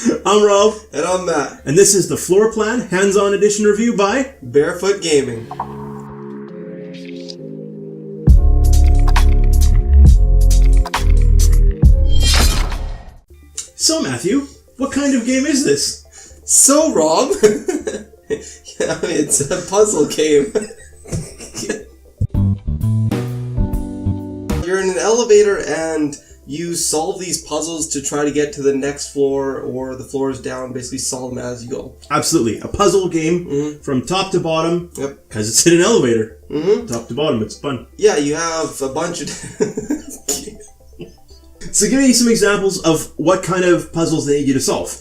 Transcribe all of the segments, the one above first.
I'm Rob. And I'm Matt. And this is the Floor Plan Hands-On Edition review by Barefoot Gaming. So, Matthew, what kind of game is this? So, Rob, it's a puzzle game. You're in an elevator and you solve these puzzles to try to get to the next floor or the floors down, basically solve them as you go. Absolutely. A puzzle game from top to bottom. Yep. Because it's in an elevator. Top to bottom, it's fun. Yeah, you have a bunch of... So give me some examples of what kind of puzzles they need you to solve.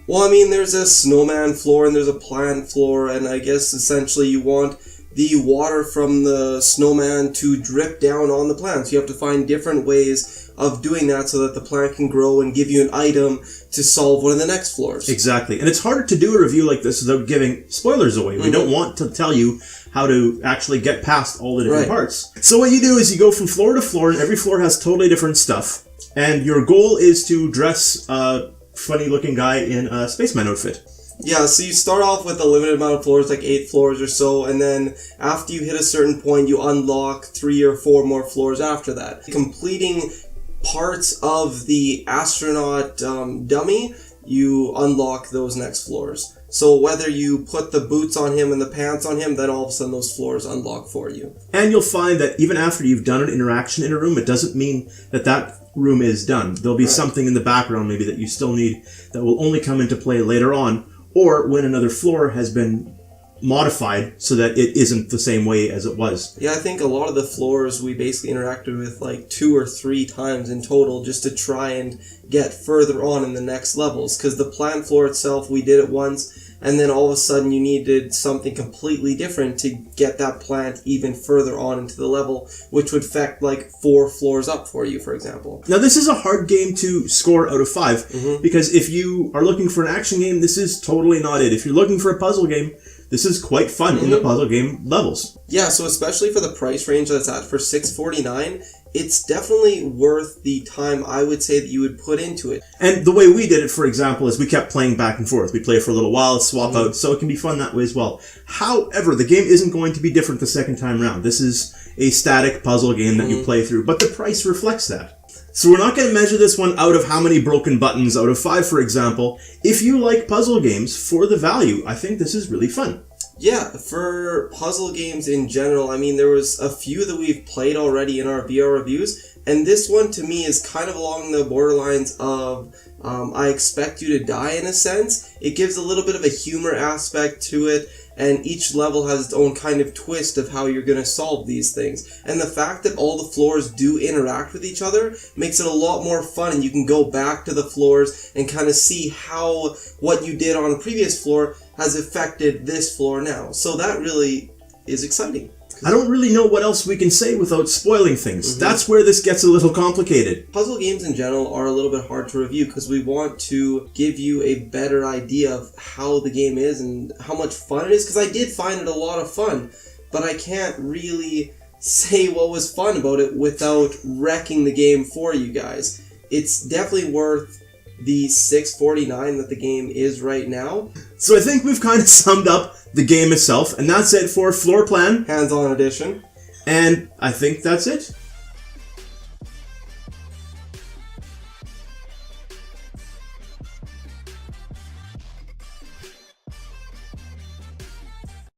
Well, I mean, there's a snowman floor and there's a plant floor, and I guess essentially you want the water from the snowman to drip down on the plants. You have to find different ways of doing that so that the plant can grow and give you an item to solve one of the next floors. Exactly. And it's harder to do a review like this without giving spoilers away. We don't want to tell you how to actually get past all the different parts. So what you do is you go from floor to floor, and every floor has totally different stuff. And your goal is to dress a funny-looking guy in a spaceman outfit. Yeah, so you start off with a limited amount of floors, like 8 floors or so, and then after you hit a certain point, you unlock 3 or 4 more floors after that. Completing parts of the astronaut dummy, you unlock those next floors. So whether you put the boots on him and the pants on him, then all of a sudden those floors unlock for you. And you'll find that even after you've done an interaction in a room, it doesn't mean that that room is done. There'll be something in the background maybe that you still need that will only come into play later on, or when another floor has been modified so that it isn't the same way as it was. Yeah, I think a lot of the floors we basically interacted with like 2 or 3 times in total just to try and get further on in the next levels, because the plant floor itself we did it once, and then all of a sudden you needed something completely different to get that plant even further on into the level, which would affect like 4 floors up for you, for example. Now this is a hard game to score out of 5, because if you are looking for an action game, this is totally not it. If you're looking for a puzzle game, this is quite fun in the puzzle game levels. Yeah, so especially for the price range that's at for $6.49, it's definitely worth the time, I would say, that you would put into it. And the way we did it, for example, is we kept playing back and forth. We play for a little while, swap out, so it can be fun that way as well. However, the game isn't going to be different the second time around. This is a static puzzle game that you play through, but the price reflects that. So we're not going to measure this one out of how many broken buttons out of 5, for example. If you like puzzle games for the value, I think this is really fun. Yeah, for puzzle games in general, I mean, there was a few that we've played already in our VR reviews, and this one to me is kind of along the borderlines of I expect you to die in a sense. It gives a little bit of a humor aspect to it, and each level has its own kind of twist of how you're going to solve these things. And the fact that all the floors do interact with each other makes it a lot more fun, and you can go back to the floors and kind of see how what you did on a previous floor has affected this floor now. So that really is exciting. I don't really know what else we can say without spoiling things. That's where this gets a little complicated. Puzzle games in general are a little bit hard to review because we want to give you a better idea of how the game is and how much fun it is, because I did find it a lot of fun, but I can't really say what was fun about it without wrecking the game for you guys. It's definitely worth the $6.49 that the game is right now. So I think we've kind of summed up the game itself, and that's it for Floor Plan Hands-on edition. And I think that's it.